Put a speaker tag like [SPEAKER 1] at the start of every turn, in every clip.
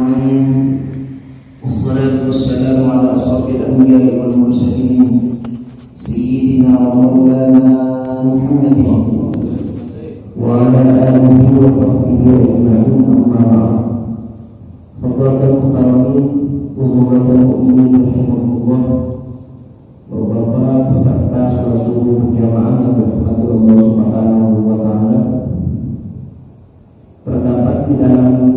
[SPEAKER 1] العالمين والصلاة والسلام على أشرف الأنبياء والمرسلين سيدنا ومولانا محمد وعلى آله وصحبه أجمعين أما بعد فقال المستمعين وزمرة المؤمنين رحمهم الله Bapak beserta salah subuh berjamaah yang dirahmati Allah Subhanahu wa Ta'ala, terdapat di dalam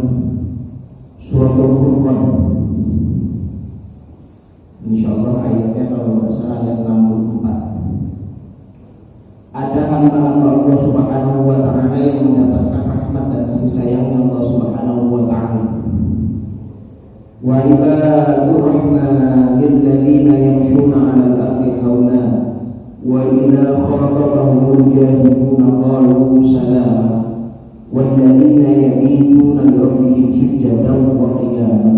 [SPEAKER 1] surah Al-Furqan, insyaallah ayatnya kalau tidak salah ayat 64, ada hamba-hamba Allah Subhanahu wa Ta'ala yang mendapatkan rahmat dan kasih sayangnya Allah Subhanahu wa Ta'ala. Wa ibadur rahmanil ladzina yamshuna 'alal ardi hauna wa idza khatabahumul jahiluna qalu salama wal ladzina yabituna li rabbihim sujadan wa qiyama.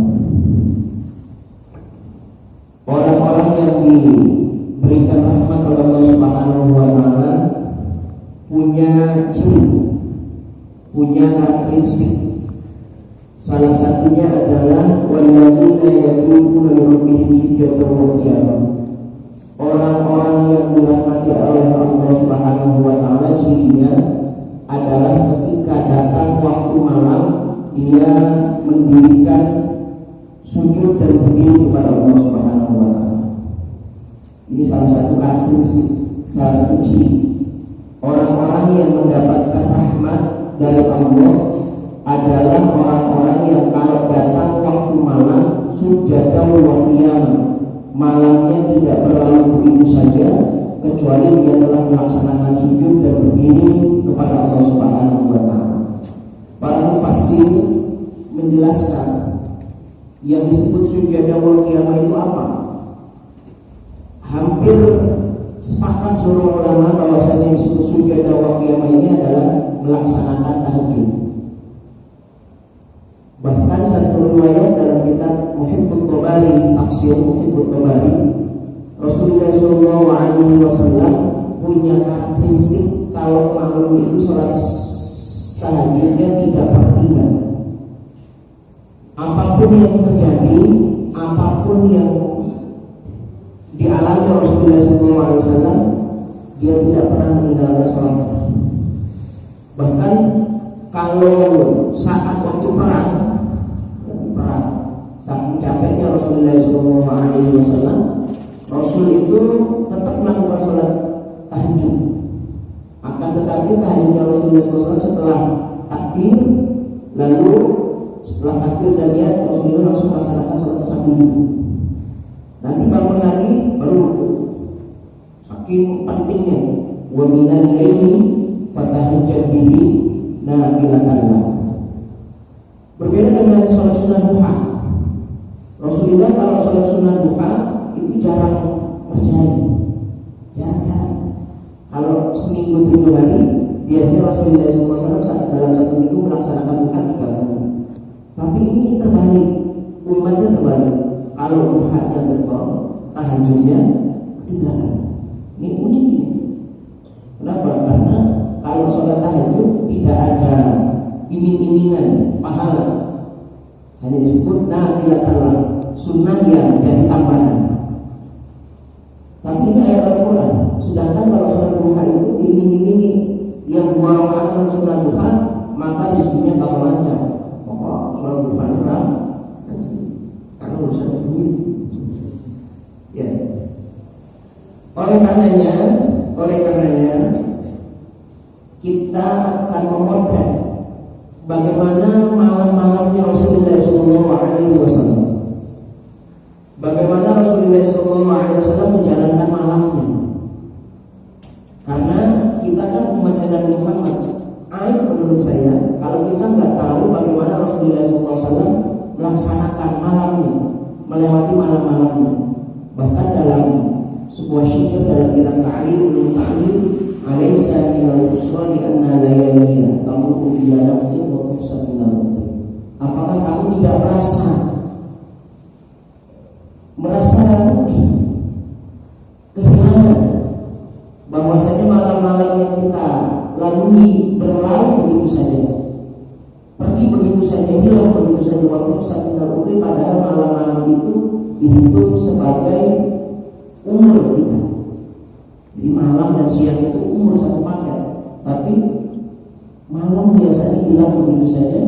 [SPEAKER 1] Orang-orang yang diberikan rahmat oleh Allah Subhanahu wa Ta'ala punya ciri, punya karakteristik. Salah satunya adalah walladzina yaquluna li rabbihim sujadan wa qiyama. Orang-orang yang dirahmati oleh Allah Subhanahu wa Ta'ala cirinya adalah ketika datang waktu malam dia mendirikan sujud dan berdiri kepada Allah Subhanahu wa Ta'ala. Ini salah satu karakteristik, salah satu ciri orang-orang yang mendapatkan rahmat dari Allah adalah orang-orang yang kalau datang waktu malam sujadan wa qiyamah, malamnya tidak berlalu begitu saja kecuali dia telah melaksanakan sujud dan berdiri kepada Allah Subhanahu wa Ta'ala. Para mufassir menjelaskan yang disebut sujadan wa qiyamah itu apa. Hampir sepakat seluruh ulama bahwasanya yang disebut sujadan wa qiyamah ini adalah melaksanakan tahajud. Bahkan satu riwayat dalam kitab Muhibbut Tabari, tafsir Muhibbut Tabari, Rasulullah SAW punya karakteristik kalau malam itu sholat tahajudnya tidak pernah tinggal. Apapun yang terjadi, apapun yang dialami Rasulullah SAW, dia tidak pernah meninggalkan sholat. Bahkan kalau saat waktu perang, saking capeknya Rasulullah SAW, Rasul itu tetap melakukan sholat tahajud. Akan tetapi tahajudnya Rasulullah SAW setelah takbir, lalu setelah takbir dan niat Rasulullah langsung melaksanakan sholat tahajud dulu. Nanti bangun lagi baru saking pentingnya. Wa minal laili fatahajjad bihi nafilatan lak. Berbeda dengan sholat sunnah duha. Rasulullah kalau sholat sunnah duha itu jarang terjadi, jarang. Kalau seminggu 7 hari, biasanya Rasulullah SAW dalam satu minggu melaksanakan duha 3 kali. Tapi ini terbalik, umatnya terbalik. Kalau duhanya betul, tahajudnya 3 kali. Ini unik ini. Kenapa? Karena kalau sholat tahajud tidak ada iming-imingan pahala, hanya disebut nafilatan, sunnah yang jadi tambahan. Tapi ini ayat Al-Quran. Sedangkan kalau sholat duha itu iming-imingi yang 2 rakaat sholat sunnah duha, maka rezekinya bakal lancar. Pokok sholat duha nyerang karena urusannya duit. Ya. Oleh karenanya kita akan memotret bagaimana malam-malamnya Rasulullah SAW. Bagaimana Rasulullah SAW menjalankan malamnya. Karena kita kan umat Nabi Muhammad. Aib menurut saya kalau kita nggak tahu bagaimana Rasulullah SAW melaksanakan malamnya, melewati malam-malamnya. Bahkan dalam sebuah syair dalam kitab Ta'limul Ta'lim, alaysa minal usrani anna layaliya tamurru ila nafsin wa tuhsatinal. Apakah kamu tidak merasa kehilangan bahwasanya malam-malam yang kita lalui berlalu begitu saja, pergi begitu saja, hilang begitu saja, waktu satu minal umri, padahal malam-malam itu dihitung sebagai umur kita. Jadi malam dan siang itu umur satu paket, tapi malam biasanya hilang begitu saja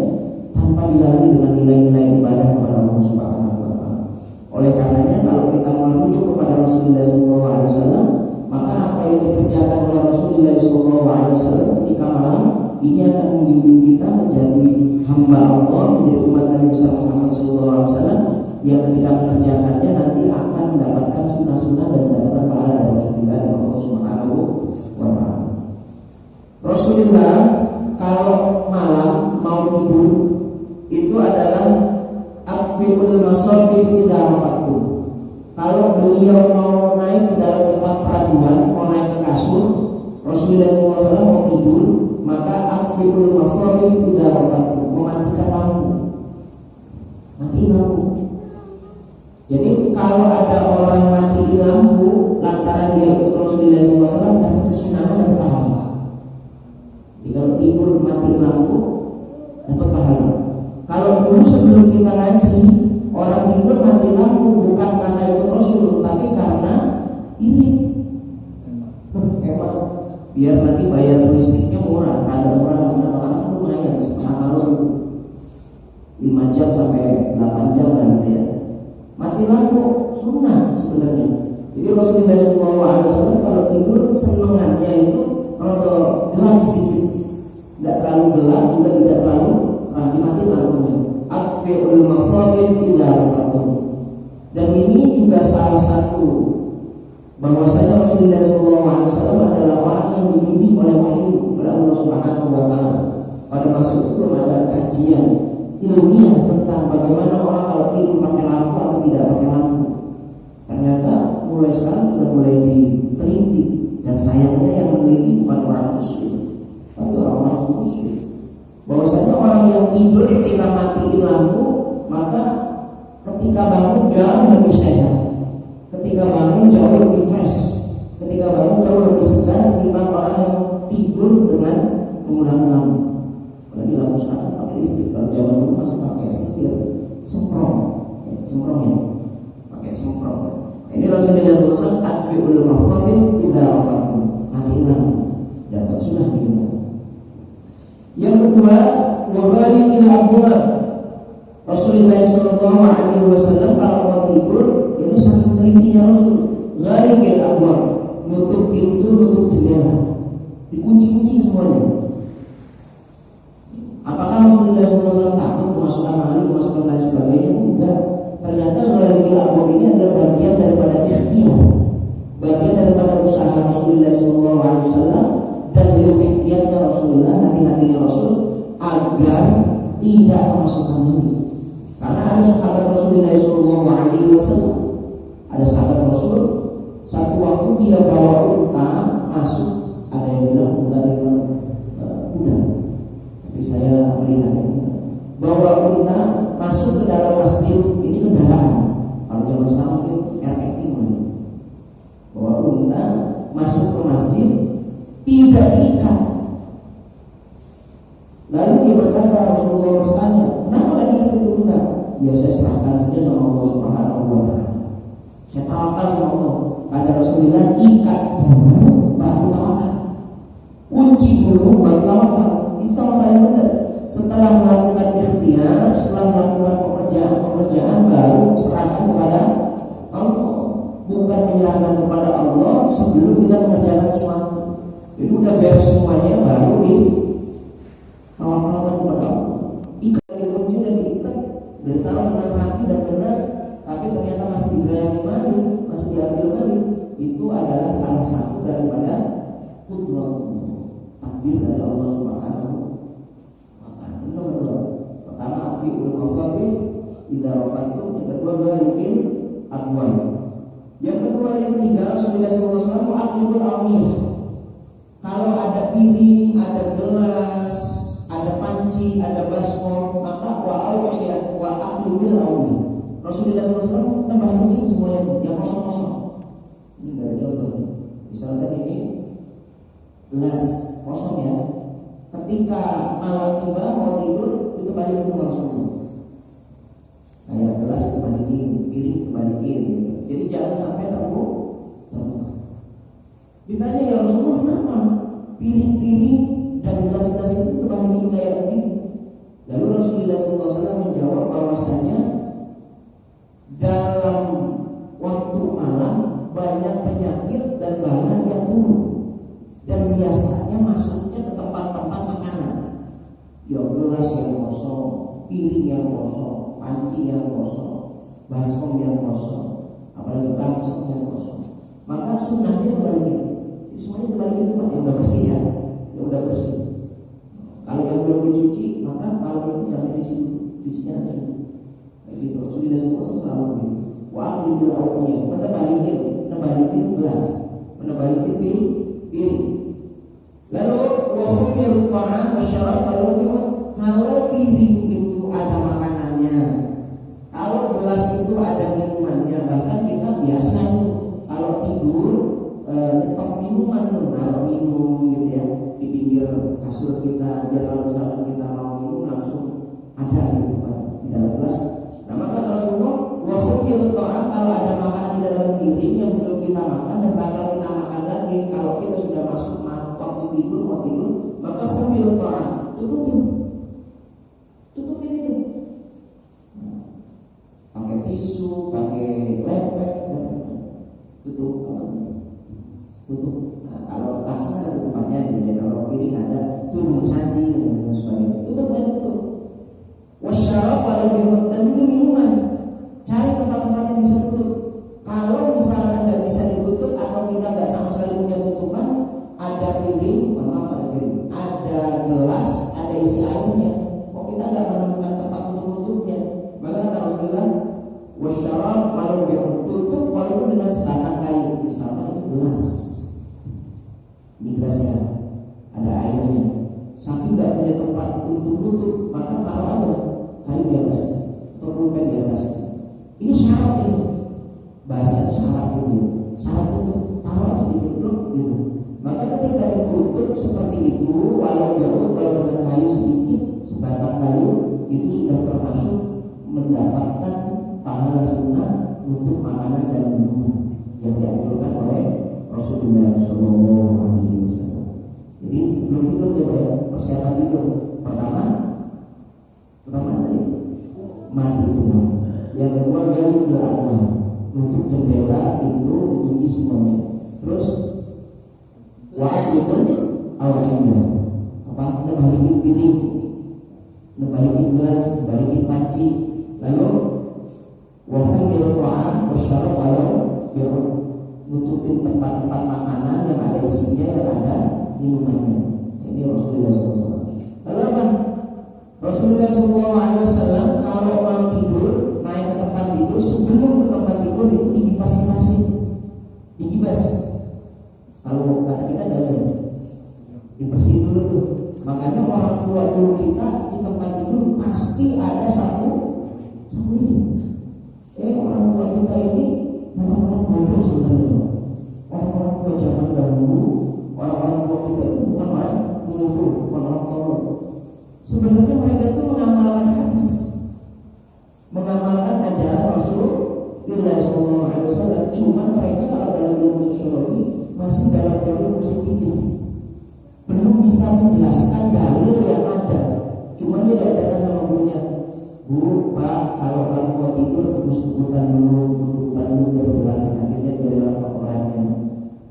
[SPEAKER 1] tanpa dilalui dengan nilai-nilai ibadah kepada Allah Subhanahu wa taala. Oleh karenanya kalau kita merujuk kepada Rasulullah SAW, maka apa yang dikerjakan oleh Rasulullah SAW ketika malam ini akan membimbing kita menjadi hamba Allah, menjadi umat Nabi besar Muhammad SAW yang ketika mengerjakannya nanti akan mendapatkan sunnah-sunnah dan mendapatkan pahala dari Rasulullah dan Allah Subhanahu wa taala. Rasulullah kalau malam mau tidur itu adalah akfirul masabih idza rafatu. Kalau beliau mau naik ke dalam tempat peraduan, mau naik ke kasur, Rasulullah SAW mau tidur, maka akfirul masabih idza rafatu, mematikan lampu. Mati lampu. Jadi kalau ada orang mati lampu lantaran dia ikut Rasulullah SAW, dapat kesunahan dan pahala. Jadi kalau tidur mati lampu dapat pahala. Kalau dulu sebelum kita ngaji, orang tidur mati lampu bukan karena ikut Rasul, tapi karena iri. Emang biar nanti bayar listriknya murah, ada murah, karena lumayan, kalau 5 jam sampai 8 jam lah gitu ya. Mati lampu sunnah sebenarnya. Jadi Rasulullah SAW kalau tidur senengannya itu rada gelap sedikit, tidak terlalu gelap juga tidak terlalu terang, dimati lampunya. Akfirul masabih idza rafatu. Dan ini juga salah satu bahwasanya Rasulullah SAW adalah orang yang dibimbing oleh wahyu oleh Allah Subhanahu wa taala. Pada masa itu belum ada kajian ilmiah tentang bagaimana orang kalau tidur pakai lampu atau tidak pakai lampu. Ternyata mulai sekarang sudah mulai diteliti, dan sayangnya yang meneliti bukan orang muslim, tapi orang muslim. Bahwasanya orang yang tidur ketika matiin lampu, maka ketika bangun jauh lebih sehat, ketika bangun jauh lebih fresh, ketika bangun jauh lebih segar ketimbang orang yang tidur dengan menggunakan lampu. Apalagi lampu sekarang pakai listrik. Kalau zaman dulu masih pakai semprong ya, pakai semprong. Ini Rasulullah SAW atfiul masabih idza rafatu, matikan dapat sunnah kita. Yang kedua, wabalikil abwab. Rasulullah SAW kalau mau tidur, ini sangat telitinya Rasul. Wabalikil abwab, nutup pintu, nutup jendela, dikunci-kunci semuanya. Apakah Rasulullah SAW takut kemasukan maling, kemasukan lain sebagainya? Enggak. Ternyata wabalikil abwab ini adalah bagian daripada ikhtiar, bagian daripada usaha Rasulullah SAW. Dan beliau ikhtiarnya Rasulullah, hati-hatinya Rasul agar tidak kemasukan maling. Karena ada sahabat Rasulullah SAW, ada sahabat Rasul, satu waktu dia bawa unta masuk, ada yang bilang unta dengan kuda, tapi saya melihat bawa unta masuk ke dalam masjid. Ini kendaraan, kalau zaman sekarang mungkin RX bawa unta masuk ke masjid tidak diikat. Lalu dia berkata, Rasulullah bertanya, kenapa tidak diikat itu unta? Ya saya serahkan saja sama Allah Subhanahu wa taala. Saya tawakal sama Allah. Kata Rasulullah, ikat dulu baru tawakal. Kunci dulu baru tawakal. Itu tawakal yang benar. Setelah melakukan ikhtiar, setelah melakukan pekerjaan baru serahkan kepada Allah. Bukan menyerahkan kepada Allah sebelum kita mengerjakan sesuatu. Jadi udah beres semuanya baru tawakalkan kepada Allah. Ikat dikunci dan diikat, beritahu dengan hati dan benar, tapi ternyata masih digerayangi maling, masih diambil maling. Itu adalah salah satu daripada qudratullah, takdir dari Allah Subhanahu wa taala. Itu nomor 2. Pertama atfiul masabih idza rafatu, yang kedua balikil abwab. Yang kedua, yang ketiga, Rasulullah SAW aqibul awiyah. Kalau ada piring, ada gelas, ada panci, ada baskom, maka wa'awiyah, wa'aqlubil awiyah. Rasulullah SAW nembahin semuanya itu, yang kosong-kosong. Ini nggak ada contoh. Misalkan ini gelas kosong ya. Ketika malam tiba mau tidur, itu balik ke Rasulullah. piring kebalikin gitu. Jadi jangan sampai terbuka. Ditanya ya Rasulullah, kenapa piring-piring dan gelas-gelas itu terbalikin kayak begitu? Lalu Rasulullah SAW menjawab bahwasanya dalam waktu malam banyak penyakit dan bala yang turun, dan biasanya masuknya ke tempat-tempat makanan. Ya gelas yang kosong, piring yang kosong, panci yang kosong, baskom yang kosong, apalagi bangsok yang kosong. Maka sunnahnya terbalikin. Jadi semuanya terbalikin itu yang udah bersih ya, yang udah bersih. Kalau yang belum dicuci, maka malam itu jangan di situ, cucinya di situ. Kayak gitu. Rasulullah SAW selalu begitu. Wah, itu awalnya. Menebalikin gelas, menebalikin piring. Lalu wahum yaruqan wasyarab, kalau piring itu ada makanannya, kalau gelas itu ada minumannya, bahkan kita biasa itu kalau tidur nyetok minuman tuh, naruh minum gitu ya di pinggir kasur kita, biar kalau misalkan kita mau minum langsung ada gitu kan di dalam gelas. Nah maka Rasulullah wahum yaruqan, kalau ada makanan di dalam piring yang belum kita makan dan bakal kita makan lagi, kalau kita sudah masuk waktu tidur mau tidur, maka hum yaruqan, tutupin itu. Pakai tisu, pakai lepek, tutup. Nah, kalau langsung ada tutupannya aja. Kalau piring ada turun saji dan sebagainya, tutup. Wasyarab walau dan minuman, cari tempat-tempat yang bisa tutup. Kalau misalkan nggak bisa ditutup atau kita nggak sama sekali punya tutupan, ada piring, ada gelas, ada isi airnya. Kok kita nggak menemukan tempat untuk tutupnya? Maka kata Rasulullah, wasyarab walau tutup walaupun dengan sebatang kayu. Misalkan itu gelas, ini gelasnya ada airnya, saking nggak punya tempat untuk tutup, maka taruh aja kayu di atas atau pulpen di atas. Ini syarat ini, bahasa syarat itu, syarat untuk taruh sedikit gitu. Maka ketika ditutup seperti itu, walau dengan kayu sedikit, sebatang kayu, itu sudah termasuk mendapatkan pahala sunnah untuk makanan dan minuman yang dianjurkan oleh Rasulullah SAW. Jadi sebelum tidur coba ya, persiapan tidur. Pertama tadi mati lampu. Yang kedua gali ke awal, nutup jendela, pintu, dikunci semuanya. Terus wa'idun awalnya apa? Nebalikin piring, nebalikin gelas, nebalikin panci. Lalu wahum yaruqan wasyarab walau nutupin tempat-tempat makanan yang ada isinya, yang ada minumannya. Ini Rasulullah SAW. Lalu apa? Rasulullah SAW kalau mau tidur, naik ke tempat tidur, sebelum ke tempat tidur itu digibas. Kalau kata kita jangan dibersihin dulu tuh. Makanya orang tua dulu kita di tempat tidur pasti ada sapu ini. Orang tua kita ini bukan orang bodoh sebenarnya. Orang-orang tua zaman dahulu, orang-orang tua kita itu bukan orang bodoh, bukan orang tolol. Sebenarnya mereka itu mengamalkan hadis, mengamalkan ajaran Rasulullah SAW. Cuma mereka kalau dalam ilmu sosiologi masih dalam teori positivis, belum bisa menjelaskan dalil yang ada. Cuma dia diajarkan sama gurunya, Bu, Pak, kalau kamu mau tidur sebutkan dulu berjalan. Akhirnya dia dalam Al-Qurannya.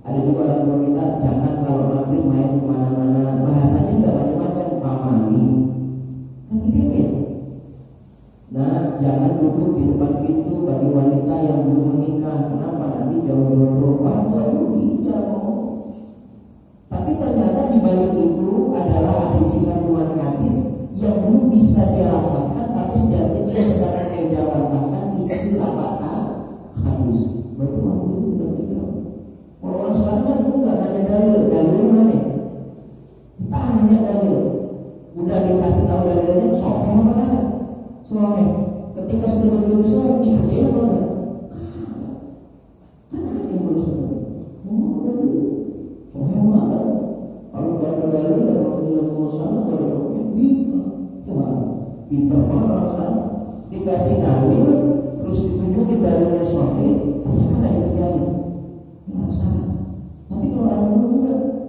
[SPEAKER 1] Ada juga orang tua kita, jangan kalau maghrib main kemana-mana. Bahasanya tidak macam-macam, pamali kan ini. Nah, jangan duduk di depan pintu bagi wanita yang belum menikah. Kenapa? Nanti jauh-jauh orang tua dulu cara ngomong. Tapi ternyata di balik itu adalah ada isi kandungan hadis yang belum bisa dia lafalkan, tapi sejatinya dia sedang menjabarkan isi lafalkan hadis. Berarti waktu itu kita pikir, kalau orang sekarang kan enggak nanya dalilnya mana? Kita hanya dalil. Udah dikasih tahu dalilnya, soalnya apa kata? Soalnya ketika sudah begitu soal dikerjain apa enggak? Kan ada yang belum sadar. Soalnya apa? Kalau ada dalil dari Rasulullah SAW, kalau coba pinter banget orang sekarang dikasih dalil terus ditunjukin dalil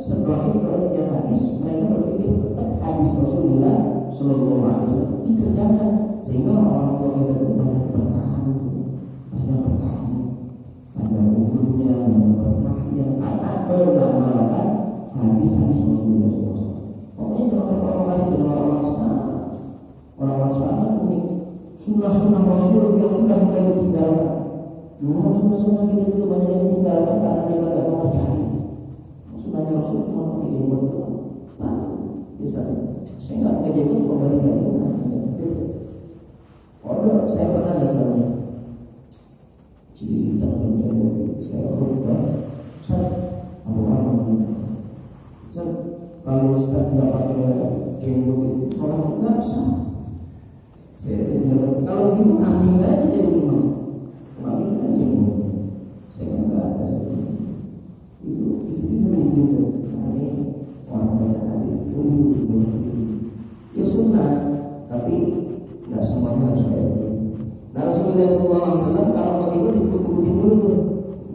[SPEAKER 1] sedoif-doifnya hadis, mereka berpikir tetap hadis Rasulullah Sallallahu Alaihi Wasallam dikerjakan, sehingga orang tua kita itu banyak bertahan, ada umurnya, ada berkahnya, karena beramalkan hadis-hadis Rasulullah SAW. Pokoknya cuma terprovokasi dengan orang-orang sekarang. Orang-orang sekarang unik, sunnah-sunnah Rasul yang sudah mulai ditinggalkan. Dulu sunnah-sunnah kita dulu banyak yang ditinggalkan karena dia tidak mau percaya. Sunnahnya Rasul cuma pakai jenggot doang. Nah, bisa. Saya nggak pakai jenggot, kok berarti nggak guna. Oh, saya pernah dasarnya. Jadi kita mencari saya berubah. Kalau Ustaz nggak pakai jenggot itu sholat nggak sah. Saya bilang kalau gitu kambing aja jadi imam, kambing aja jenggot. Saya kan nggak ada itu begitu. Ini orang baca hadis itu ya sunnah, tapi nggak semuanya harus kayak begitu. Nah, Rasulullah SAW kalau mau tidur dikut-kutin dulu tuh,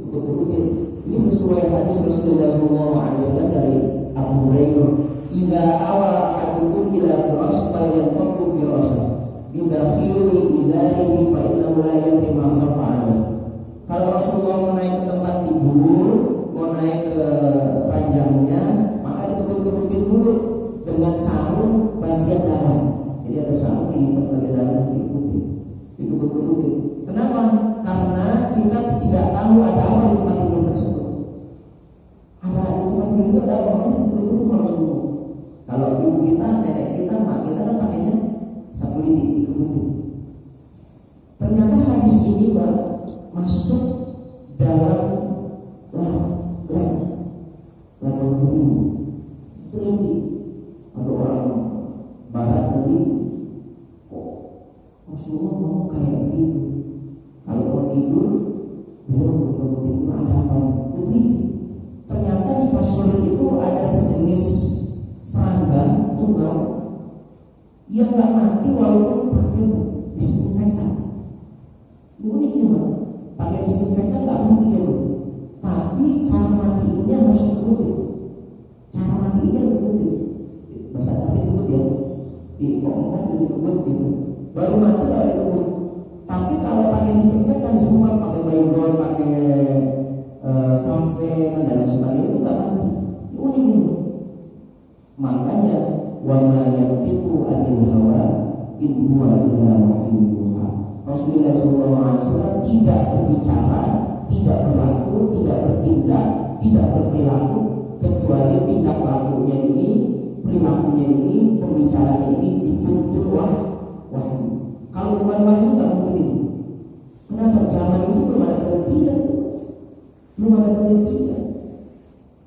[SPEAKER 1] dikut-kutin. Ini sesuai hadis Rasulullah SAW dari Abu Hurairah. Idza awa ahadukum ila firash falyanfaqu firasha bidakhili idarihi fa innahu la yadri ma khafa. Kalau Rasulullah mau naik ke tempat tidur, mau naik ke ranjangnya, maka dikut-kutin dulu dengan sarung bagian dalam. Jadi ada sarung di bagian dalam diikuti. Itu betul-betul. Kenapa? Karena kita tidak tahu ada apa di tempat tidur tersebut. Ada di tempat tidur itu ada apa? Betul-betul Rasulullah. Kalau ibu kita, nenek kita, mak kita kan pakainya sapu lidi dikebutin. Ternyata hadis ini Pak masuk dalam level teliti. Ada orang barat teliti. Rasulullah mau kayak begitu. Kalau mau tidur, bilang betul tidur ada apa? Begitu. Ternyata di kasur itu ada sejenis serangga tunggal yang nggak mati walaupun pakai disinfektan. Unik ini Bang, pakai disinfektan nggak mati gitu. Tapi cara matiinnya harus dikebut. Cara matiinnya dikebut. Masa tapi dikebut ya? Diomongkan dikebut gitu. Baru mati kalau dikebut. Tapi kalau pakai disinfektan disemprot pakai baygon, pakai Fave dan lain sebagainya itu nggak mati. Unik ini. Makanya wama yantiqu anil hawa in huwa illa wahyuha. Rasulullah SAW tidak berbicara, tidak berlaku, tidak bertindak, tidak berperilaku kecuali tindak lakunya ini, perilakunya ini, pembicaranya ini dituntut wahyu. Kalau bukan wahyu nggak mungkin itu. Kenapa? Zaman ini belum ada penelitian.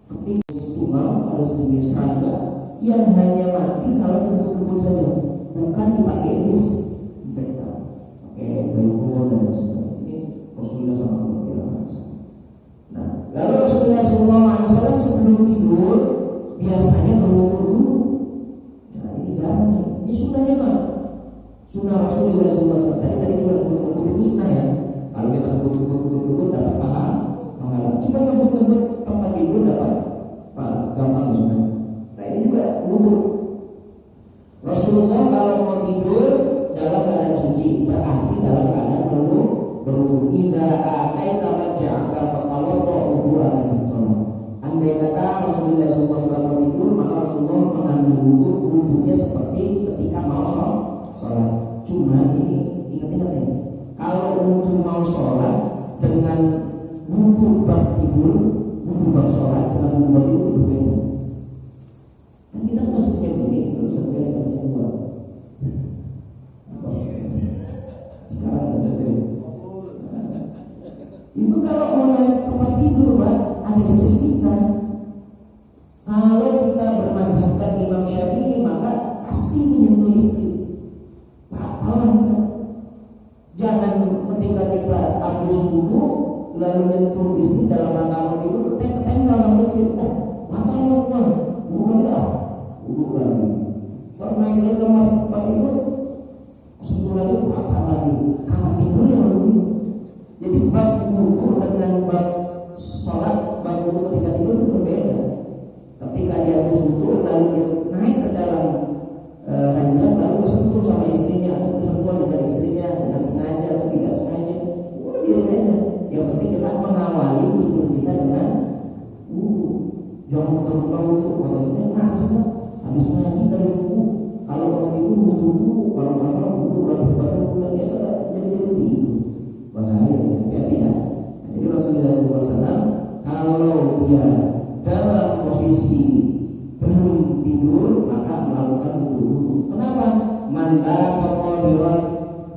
[SPEAKER 1] Ketika tunggal ada sejenis serangga yang hanya mati kalau dikebut-kebut saja, bukan dipakai disinfektan, pakai baygon dan sebagainya. Ini Rasulullah SAW. Nah, lalu Rasulullah SAW sebelum tidur biasanya berwudu dulu. Nah, ini caranya. Ini sunnahnya Pak. Sunnah Rasulullah SAW. Tadi juga kebut itu sunnah ya. Kalau kita kebut dapat pahala. Cuma kebut tempat tidur dapat pahala. Gampang sunnah. Nah, ini juga wudu. Rasulullah kalau mau tidur dalam keadaan suci, berarti dalam keadaan berwudu. Idza ataita maj'aka faqawadda wudu'aka bis-shalah. Andai kata Rasulullah SAW mau tidur, maka Rasulullah mengambil wudunya seperti ketika mau sholat. Cuma ini ingat-ingat ya, kalau wudu mau sholat dengan wudu bab tidur, wudu bab sholat dengan wudu bab tidur itu berbeda. Kan kita masih punya begini, belum sampai dengan yang dua. Sekarang ada itu kalau mau naik tempat tidur Pak, ada istighfar. Kalau kita bermadzhabkan Imam Syafi'i, maka pasti menyentuh istri. Batalan kita. Jangan ketika kita habis wudu lalu menyentuh istri dalam rangka mau tidur, ketempel sama istri. Batalan, wudu lagi. Kalau naik lagi ke tempat tidur, sentuh lagi batal lagi. Kamar tidurnya lalu. Jadi bab wudu dengan bab sholat, bab wudu ketika tidur itu berbeda. Ketika lalu dia naik ke dalam ranjang lalu bersentuh sama istrinya atau bersentuhan dengan istrinya dengan sengaja atau tidak sengaja, udah biarin aja. Yang penting kita mengawali tidur kita dengan wudu. Jangan betul-betul wudu. Katanya nah sudah habis ngaji dari wudu. Kalau mau tidur wudu, kalau nggak wudu lagi ya tetap jadi tidur. Bahaya ya. Jadi Rasulullah SAW kalau dia dalam posisi belum tidur maka melakukan wudu. Kenapa? Man bata qahiran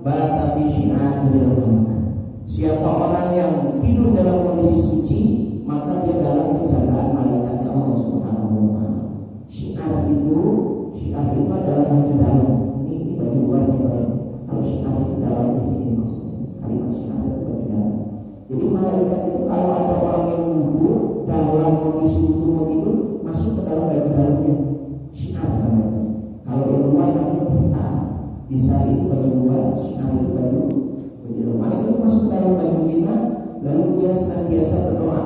[SPEAKER 1] bata fi syi'atil malak. Siapa orang yang tidur dalam kondisi suci maka dia dalam penjagaan malaikatnya Allah Subhanahu wa taala. Syiar itu adalah baju dalam. Ini baju luarnya. Kalau syiar itu dalam di sini maksudnya. Kalimat syiar itu baju dalam. Jadi malaikat itu kalau ada orang yang wudu dalam kondisi wudu mau tidur masuk ke dalam baju dalamnya. Syiar namanya. Kalau yang luar namanya bisa itu baju luar, syiar itu baju dalam. Malaikat itu masuk ke dalam baju kita lalu dia senantiasa berdoa.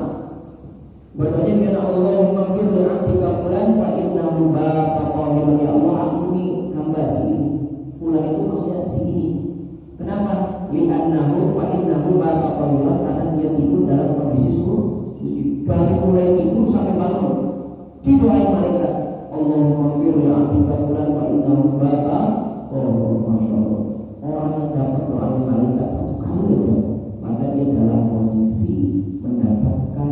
[SPEAKER 1] Berdoanya kepada Allahumma fir li 'abdika fulan fa innahu bata qahiran. Ya Allah ampuni hamba si ini. Fulan itu maksudnya si ini. Kenapa? Li'annahu fa innahu bata qahiran, karena dia tidur dalam kondisi suci. Dari mulai tidur sampai bangun didoain malaikat. Allahumma fir li 'abdika fulan fa innahu bata qahiran. Masyaallah. Orang yang dapat doanya malaikat satu kali aja maka dia dalam posisi mendapatkan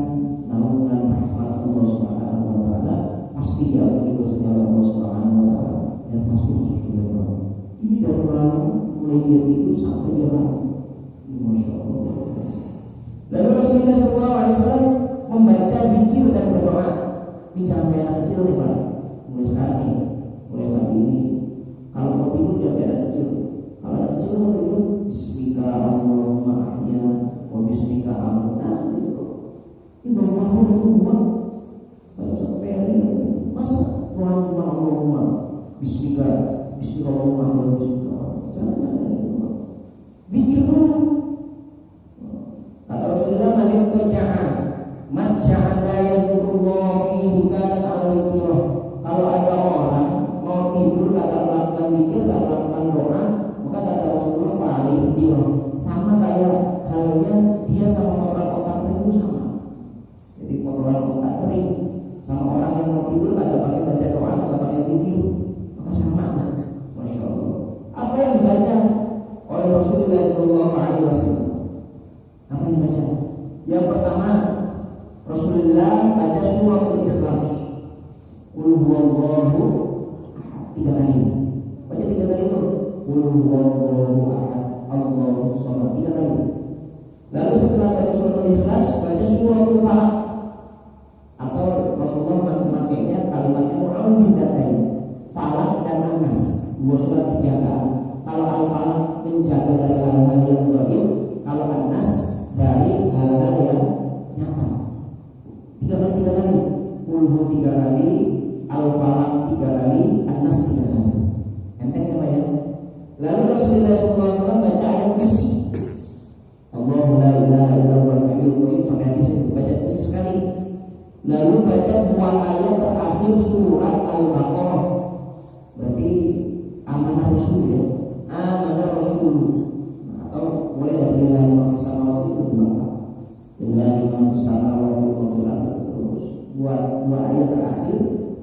[SPEAKER 1] naungan rahmat Allah Subhanahu wa taala, pasti dia akan dosanya Allah Subhanahu wa taala dan pasti masuk surga. Ini dari mulai dia tidur sampai dia bangun. Masya Allah. Lalu Rasulullah SAW membaca zikir dan berdoa. Ini cara anak kecil nih Pak. Mulai sekarang nih, mulai pagi ini. Kalau mau tidur dia kayak anak kecil. Kalau anak kecil mau tidur, Bismika Allahumma ahya wa bismika amutna. Ini bangun yang tua. Kalau sampai hari ini masa Allahumma Bismika Allahumma ahya wa bismika. Jangan itu. Zikir dulu. Kata Rasulullah man taja'a majja'ala yadhkurullah fihi kanat 'alaihi tirah. Kalau ada orang mau tidur kata melakukan zikir, kata melakukan doa, maka kata Rasulullah fa'alaihi tirah. Sama kayak halnya dia sama kotoran-kotoran kering itu sama. Jadi kotoran otak kering sama orang yang mau tidur kata pakai baca doa atau pakai zikir, maka sama. Masya Allah. Apa yang dibaca oleh Rasulullah SAW? Apa yang dibaca? Yang pertama, Rasulullah baca surah Al-Ikhlas. Qul huwallahu ahad 3 kali. Baca 3 kali itu. Qul huwallahu ahad, Allahu samad 3 kali. Lalu setelah baca surah Al-Ikhlas, baca surah Al-Falaq. Atau Rasulullah memakainya kalimatnya mu'awwidhatain. Falaq dan An-Nas, 2 surat penjagaan. Kalau Al-Falaq menjaga dari hal-hal yang gaib, kalau An-Nas dari hal-hal yang nyata. 3 kali. Qul 3 kali, Al-Falaq 3 kali, An-Nas 3 kali. Enteng ya Pak ya? Lalu Rasulullah SAW baca ayat kursi. Allahu la ilaha illa huwal hayyul qayyum, sampai habis itu baca kursi sekali. Lalu baca 2 ayat terakhir surat Al-Baqarah. Berarti amanah Rasul ya. Amanah Rasul. Atau mulai dari lillahi ma fis samawati itu 2. Lillahi ma fis samawati wa fil ardi terus. 2 ayat terakhir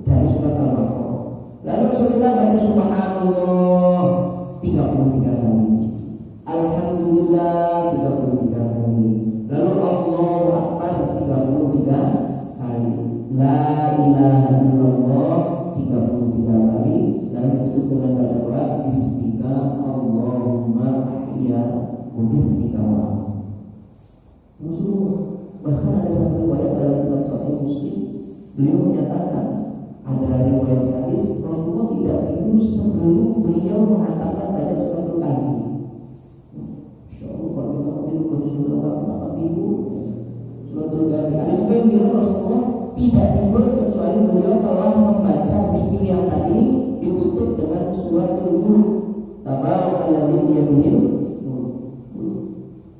[SPEAKER 1] dari surat Al-Baqarah. Lalu Rasulullah baca subhanallah 33 kali. Alhamdulillah 33 kali. Lalu Allahu Akbar 33 kali. La ilaha illallah 33 kali. Lalu tutup dengan baca doa bismika Allahumma ahya wa bismika wa. Rasulullah bahkan ada satu riwayat dalam kitab Sahih Muslim, beliau menyatakan ada riwayat hadis Rasulullah tidak tidur sebelum beliau mengatakan baca surat Al-Kahfi. Insyaallah kalau kita mau tidur baca surat Al-Kahfi apa tidur surat Al-Kahfi. Ada juga yang bilang Rasulullah tidak tidur kecuali beliau telah membaca zikir yang tadi ditutup dengan surat Al-Mulk. Tabarakalladzi biyadihi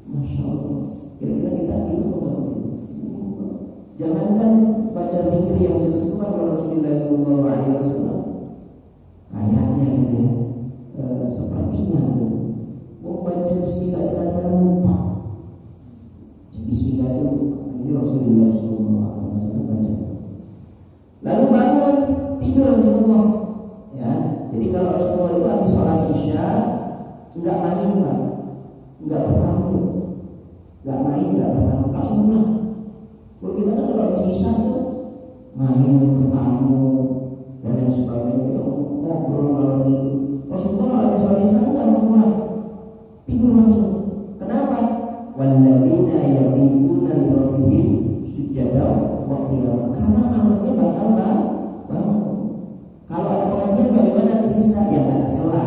[SPEAKER 1] Masya Allah. Kira-kira kita tidur atau tidak? Jangankan baca zikir yang dilakukan oleh Rasulullah SAW, kayaknya gitu ya, sepertinya gitu. Mau baca bismillah kadang-kadang lupa. Bismillah itu ini Rasulullah SAW baca. Lalu bangun tidur Rasulullah. Ya, jadi kalau Rasulullah itu habis sholat isya nggak main lah, nggak bertamu, langsung pulang. Kalau kita kan kalau habis isya itu main, bertamu dan lain sebagainya, ngobrol malam itu. Rasulullah kalau habis sholat isya nggak langsung pulang, tidur langsung. Kenapa? Walladzina yabituna li rabbihim sujadan wa qiyam. Karena malamnya bakal bangun. Kalau ada pengajian bagaimana bisa? Ya nggak tercela.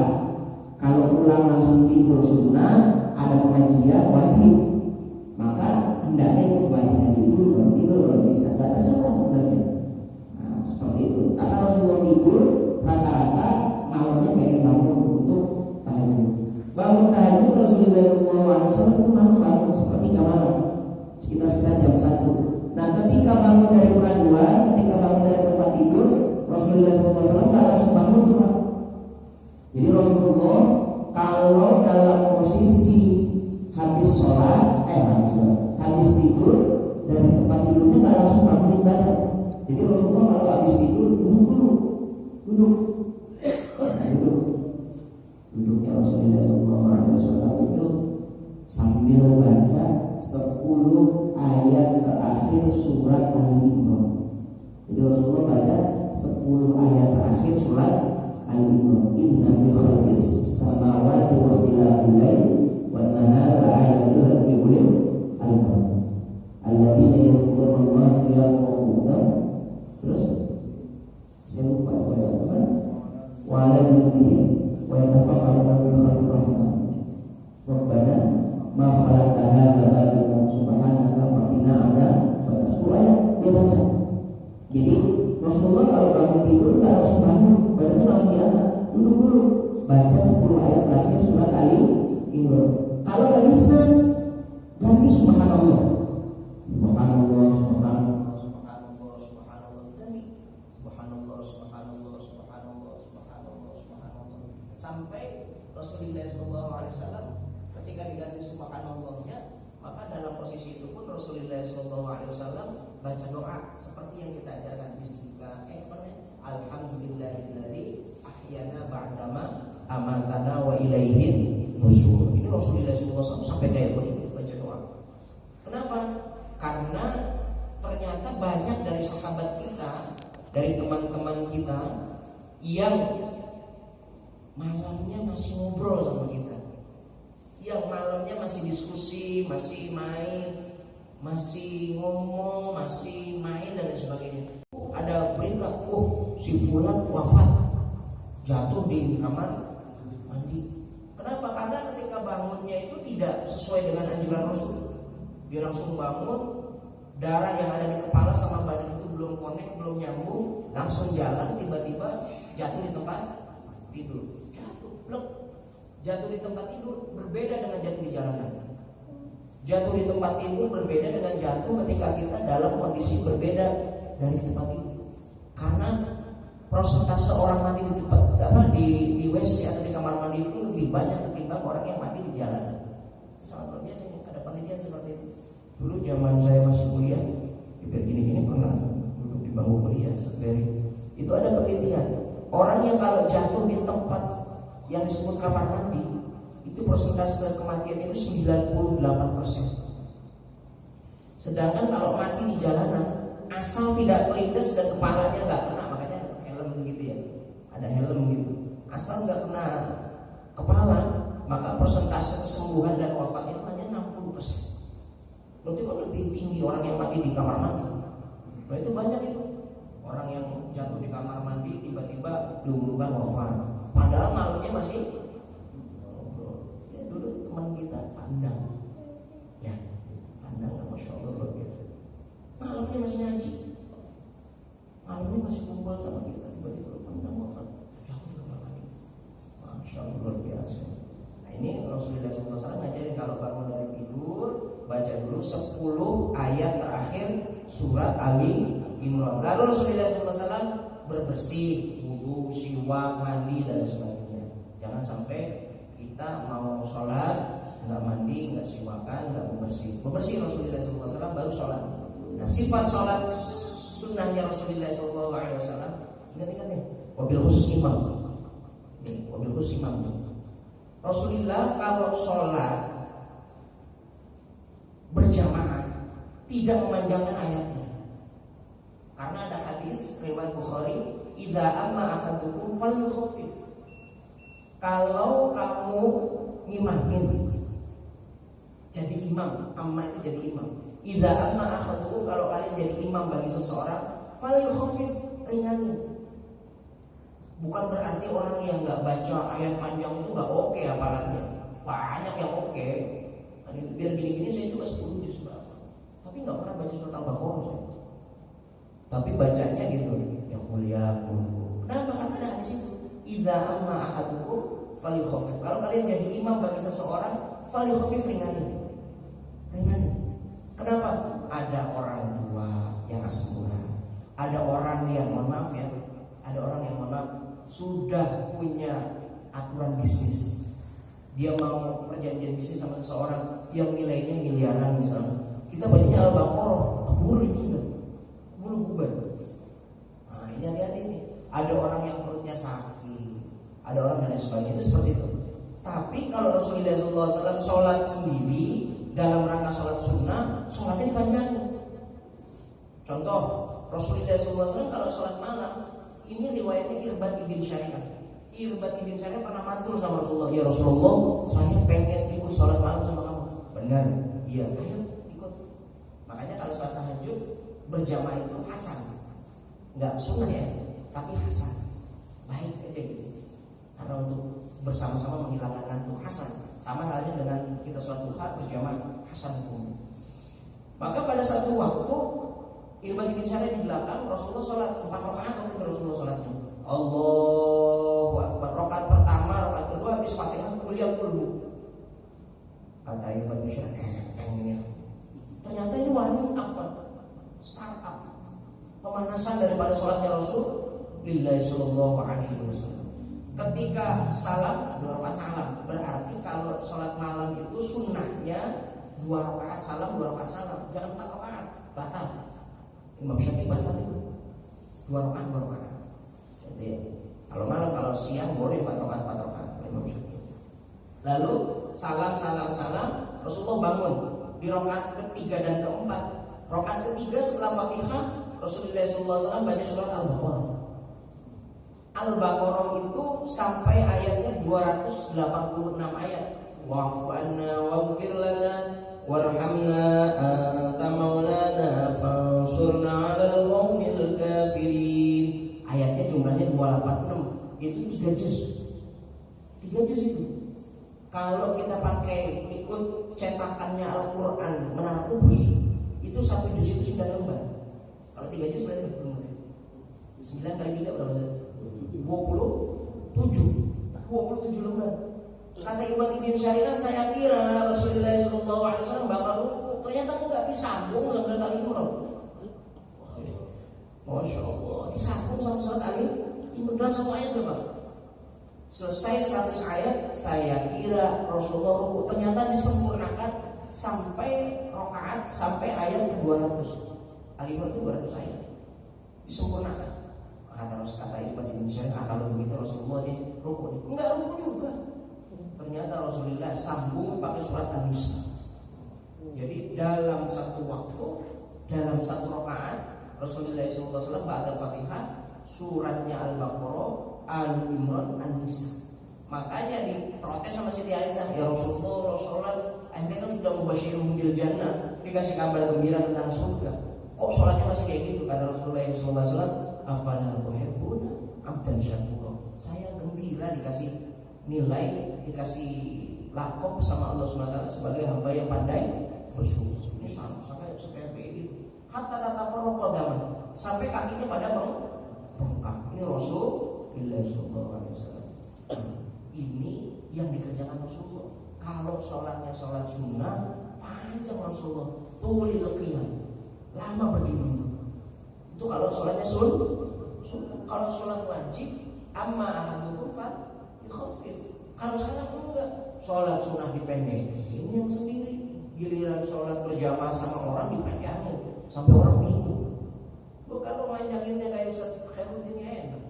[SPEAKER 1] Kalau pulang langsung tidur sunnah, ada pengajian wajib. Maka hendaknya ikut ngaji dulu baru tidur kalau bisa. Nggak tercela sebenarnya. Nah, seperti itu. Karena Rasulullah tidur rata-rata malamnya pengen bangun untuk tahajud. Bangun tahajud Rasulullah SAW itu bangun sepertiga malam, sekitar jam 1. Nah, ketika bangun dari peraduan, ketika bangun dari tempat tidur, Rasulullah SAW nggak langsung bangun tuh Pak. Jadi Rasulullah kalau dalam posisi habis sholat, habis tidur dari tempat tidurnya nggak langsung bangunin badan. Jadi Rasulullah kalau habis tidur duduk dulu, duduk. Duduknya Rasulullah SAW itu sambil baca 10 ayat terakhir surat Al-Imran. Jadi Rasulullah baca 10 ayat terakhir surat Al-Imran. Inna fi khalqis samawati wa ikhtilafil laili wan nahari la'ayatin liulil albab alladzina yadhkurunallaha qiyaman wa qu'udan. Terus saya lupa apa wa 'ala junubihim wa yatafakkaruna fil khalqi rahman Rabbana ma khalaqta hadza batilan subhanaka wa qina adzaban nar. Dia baca. Jadi Rasulullah kalau bangun tidur nggak langsung bangun, badannya langsung diangkat, duduk dulu, baca 10 ayat terakhir surat Al-Imran. Kalau nggak bisa, ganti subhanallah, subhanallah, subhanallah, subhanallah, subhanallah, ganti subhanallah, subhanallah, subhanallah, subhanallah, subhanallah, sampai Rasulullah SAW ketika diganti subhanallahnya, maka dalam posisi itu pun Rasulullah SAW baca doa seperti yang kita ajarkan bismillah, alhamdulillahilladzi ahyana ba'dama amatana wa ilaihin nusyur. Ini Rasulullah SAW sampai kayak begitu baca doa. Kenapa? Karena ternyata banyak dari sahabat kita, dari teman-teman kita yang malamnya masih ngobrol sama kita, yang malamnya masih diskusi, masih main, masih ngomong, masih main dan lain sebagainya. Ada berita, si fulan wafat, jatuh di kamar mandi. Kenapa? Karena ketika bangunnya itu tidak sesuai dengan anjuran Rasul. Dia langsung bangun, darah yang ada di kepala sama badan itu belum connect, belum nyambung, langsung jalan, tiba-tiba jatuh di tempat tidur. Jatuh di tempat tidur berbeda dengan jatuh di jalanan. Jatuh di tempat tidur berbeda dengan jatuh ketika kita dalam kondisi berbeda dari tempat tidur. Karena persentase orang mati di tempat di WC atau di kamar mandi itu lebih banyak ketimbang orang yang mati di jalanan. Sangat luar biasa, ada penelitian seperti itu. Dulu zaman saya masih kuliah, hampir gini-gini pernah duduk di bangku kuliah, itu ada penelitian. Orang yang kalau jatuh di tempat yang disebut kamar mandi, itu persentase kematian itu 98%. Sedangkan kalau mati di jalanan, asal tidak melindas dan kepalanya nggak kena, makanya helm begitu ya, ada helm gitu. Asal nggak kena kepala, maka persentase kesembuhan dan wafatnya hanya 60%. Berarti kan lebih tinggi orang yang mati di kamar mandi. Nah itu banyak itu orang yang jatuh di kamar mandi tiba-tiba diumumkan wafat. Padahal malamnya masih ya, dulu teman kita pandang, ya pandang, masya Allah luar biasa. Malamnya masih ngaji, malamnya masih kumpul sama kita, tiba-tiba pandang wafat, jatuh ke kamar mandi, masya Allah luar biasa. Nah ini Rasulullah SAW ngajarin kalau bangun dari tidur baca dulu 10 ayat terakhir surat Ali Imran. Lalu Rasulullah SAW berbersih, wudu, siwak, mandi dan sebagainya. Jangan sampai kita mau sholat nggak mandi, nggak siwakan, nggak bebersih. Bebersih Rasulullah SAW baru sholat. Nah, sifat sholat sunnahnya Rasulullah SAW, ingat-ingat nih, wabil khusus imam. Nih, wabil khusus imam. Rasulullah kalau sholat berjamaah tidak memanjangkan ayatnya. Karena ada hadis riwayat Bukhari, idza amma ahadukum falyukhaffif. Kalau kamu ngimamin jadi imam, amma itu jadi imam. Idza amma ahadukum, kalau kalian jadi imam bagi seseorang, falyukhaffif, ringanin. Bukan berarti orang yang nggak baca ayat panjang itu nggak oke hafalannya. Banyak yang oke. Nah, itu biar gini-gini saya juga 10 juz berapa. Tapi nggak pernah baca surat Al-Baqarah saya. Tapi bacanya gitu, yang mulia. Kenapa? Karena ada hadis itu. Idza amma ahadukum falyukhaffif. Kalau kalian jadi imam bagi seseorang, falyukhaffif, ringanin. Kenapa? Ada orang tua yang asal murah. Ada orang yang mohon maaf ya. Ada orang yang mohon maaf sudah punya aturan bisnis. Dia mau perjanjian bisnis sama seseorang yang nilainya miliaran misalnya. Kita bacanya Al-Baqarah, keburu ditinggal, keburu bubar. Nah, ini hati-hati nih. Ada orang yang perutnya sakit, ada orang yang lain sebagainya, itu seperti itu. Tapi kalau Rasulullah SAW sholat sendiri dalam rangka sholat sunnah, sholatnya dipanjangin. Contoh, Rasulullah SAW kalau sholat malam, ini riwayatnya Irbad ibn Syariah. Irbad ibn Syariah pernah matur sama Rasulullah, ya Rasulullah, saya pengen ikut sholat malam sama kamu. Benar? Iya, ayo ikut. Makanya kalau sholat tahajud berjamaah itu hasan, nggak sunnah ya, tapi hasan, baik aja gitu. Karena untuk bersama-sama menghilangkan ngantuk, hasan. Sama halnya dengan kita sholat duha berjamaah, hasan hukumnya. Maka pada satu waktu Irbad bin Syariah di belakang, Rasulullah sholat 4 rakaat waktu itu Rasulullah sholatnya. Allahu Akbar. Rakaat pertama, rakaat kedua habis Fatihah kuliah kulbu. Kata Irbad bin Syariah, ini. Ternyata ini warning apa? Startup. Pemanasan daripada sholatnya Rasulullah sallallahu alaihi wasallam. Ketika salam, 2 rakaat salam. Berarti kalau sholat malam itu sunnahnya 2 rakaat salam, 2 rakaat salam. Jangan 4 rakaat, batal. Imam Syafi'i batal itu 2 rakaat. Jadi kalau malam, kalau siang boleh 4 rakaat Imam Syafi'i. Lalu salam Rasulullah bangun di rakaat ketiga dan keempat. Rakaat ketiga setelah Fatihah Rasulullah SAW baca surat Al-Baqarah. Al-Baqarah itu sampai ayatnya 286 ayat. Wa'fu anna waghfir lana warhamna anta maulana fansurna 'alal qaumil kafirin. Ayatnya jumlahnya 286. Itu 3 juz. 3 juz itu. Kalau kita pakai ikut cetakannya Al-Qur'an Menara Kudus, itu 1 juz itu 9 lembar. Kalau 3 juz berarti berapa lembar? 9 kali 3 berapa? 27 lembar. Kata Irbad bin Syariah, saya kira Rasulullah SAW bakal ruku, ternyata enggak, disambung sama surat Ali Imran. Masya Allah, disambung sama surat Ali Imran dalam 1 ayat Pak. Selesai 100 ayat, saya kira Rasulullah ruku, ternyata disempurnakan sampai rakaat, sampai ayat ke 200. Ali Imran itu 200 ayat, disempurnakan. Kata Irbad bin Syariah, kalau begitu Rasulullah nih ruku, enggak ruku juga. Ternyata Rasulullah sambung pakai surat An-Nisa. Jadi dalam satu waktu, dalam 1 rakaat, Rasulullah SAW ba'da Fatihah, suratnya Al-Baqarah, Al-Imran, An-Nisa. Makanya diprotes sama Siti Aisyah, ya Rasulullah, sholat ente kan sudah mubasyirum bil jannah, dikasih kabar gembira tentang surga, kok sholatnya masih kayak gitu? Kata Rasulullah SAW, afala tuhibbuna abdan syakura. Saya gembira dikasih nilai, dikasih lakop sama Allah SWT sebagai hamba yang pandai bersyukur. Ini sama kayak gitu. Hatta tatafarraqu qadaman, sampai kakinya pada bengkak. Ini Rasulullah SAW. Ini yang dikerjakan Rasulullah. Kalau sholatnya sholat sunnah, panjang Rasulullah, tulil qiyam, lama berdiri. Itu kalau sholatnya sunnah. Kalau sholat wajib, amma ahadukum fal yukhaffif. Kalau sekarang enggak, sholat sunnah dipendekin yang sendiri, giliran sholat berjamaah sama orang dipanjangin sampai orang bingung. Gua kalau manjanginnya kayak Ustaz Khairuddin ya enak.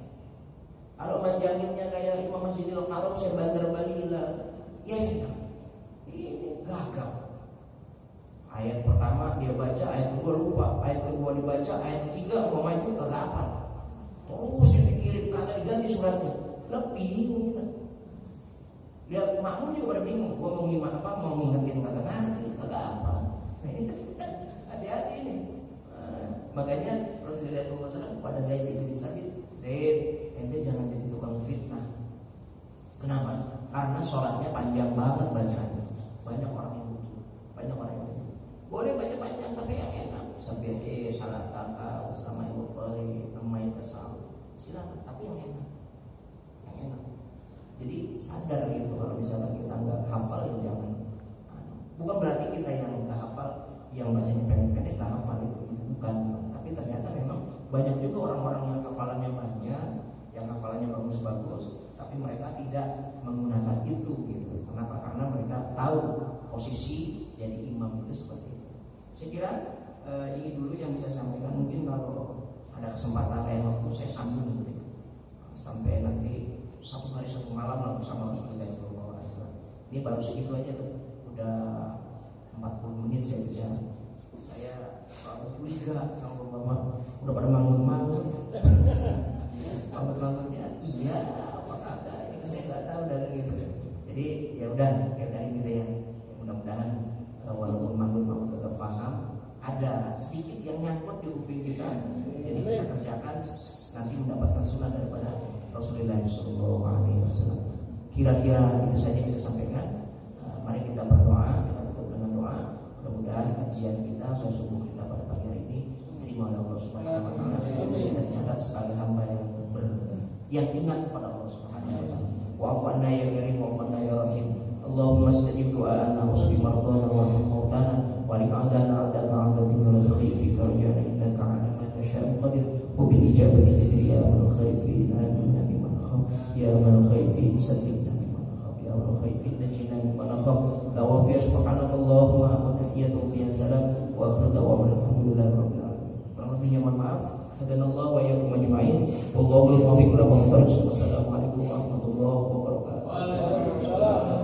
[SPEAKER 1] Kalau manjanginnya kayak Imam Masjidil Haram saya Bandar Balila, ya enak. Ini gagal. Ayat pertama dia baca, ayat kedua lupa, ayat kedua dibaca, ayat ketiga mau maju kagak hafal. Terus dipikirin kagak diganti suratnya. Lebih bingung kita. Lihat makmum juga pada bingung. Gua mau gimana apa? Mau ngingetin kagak ngerti, kagak hafal. Nah, ini hati-hati ini. Makanya Rasulullah SAW pada Zaid bin Sabit, Zaid, ente jangan jadi tukang fitnah. Kenapa? Karena sholatnya panjang banget bacaannya. Banyak orang yang butuh, banyak orang yang butuh. Boleh baca panjang tapi yang enak. Sampai salat takal, sama ibu fari, namai tasawuf. Silakan, tapi yang enak, yang enak. Jadi sadar gitu kalau misalnya kita nggak hafal ya jangan. Bukan berarti kita yang nggak hafal, yang bacanya pendek-pendek nggak hafal itu bukan. Tapi ternyata memang banyak juga orang-orang yang hafalannya banyak, yang hafalannya bagus-bagus, tapi mereka tidak menggunakan itu gitu. Kenapa? Karena mereka tahu posisi jadi imam itu seperti itu. Saya kira ini dulu yang bisa saya sampaikan. Mungkin kalau ada kesempatan lain waktu saya sambung gitu. Sampai nanti satu hari satu malam lah bersama Rasulullah SAW. Ini baru segitu aja tuh. Udah 40 menit saya bicara. Saya selalu curiga sama bapak. Udah pada manggut-manggut. Manggut-manggutnya iya apa kagak? Ini kan saya nggak tahu dari gitu. Jadi ya udah gitu ya. Mudah-mudahan walaupun manggut-manggut tetap paham, ada sedikit yang nyangkut di kuping kita. Jadi kita kerjakan nanti mendapatkan sunnah daripada Rasulullah SAW. Kira-kira itu saja yang saya sampaikan. Mari kita berdoa, kita tutup dengan doa. Mudah-mudahan kajian kita, sholat subuh kita pada pagi hari ini terima oleh Allah Subhanahu Wa Taala. Kita dicatat sebagai hamba yang ingat kepada Allah Subhanahu Wa Taala. Wa'afana ya karim, wa'afana ya rahim. Allahumma astajib du'ana wasfi mardana warham mautana wa li'adana a'dana a'datina wa lakhir fi karjana innaka ala ma tasha'u qadir wa bil ijabati jadri ya man khaifin amina biman khaf ya man khaifin satina biman khaf ya man khaifin najina biman khaf tawafi subhanakallahumma wa tahiyyatu fi salam wa akhiru da'wana alhamdulillahi rabbil alamin. Kurang lebihnya mohon maaf. Hadanallahu wa iyyakum ajma'in. Wallahu muwaffiq ila aqwamit thoriq. Wassalamualaikum warahmatullahi wabarakatuh. Waalaikumsalam.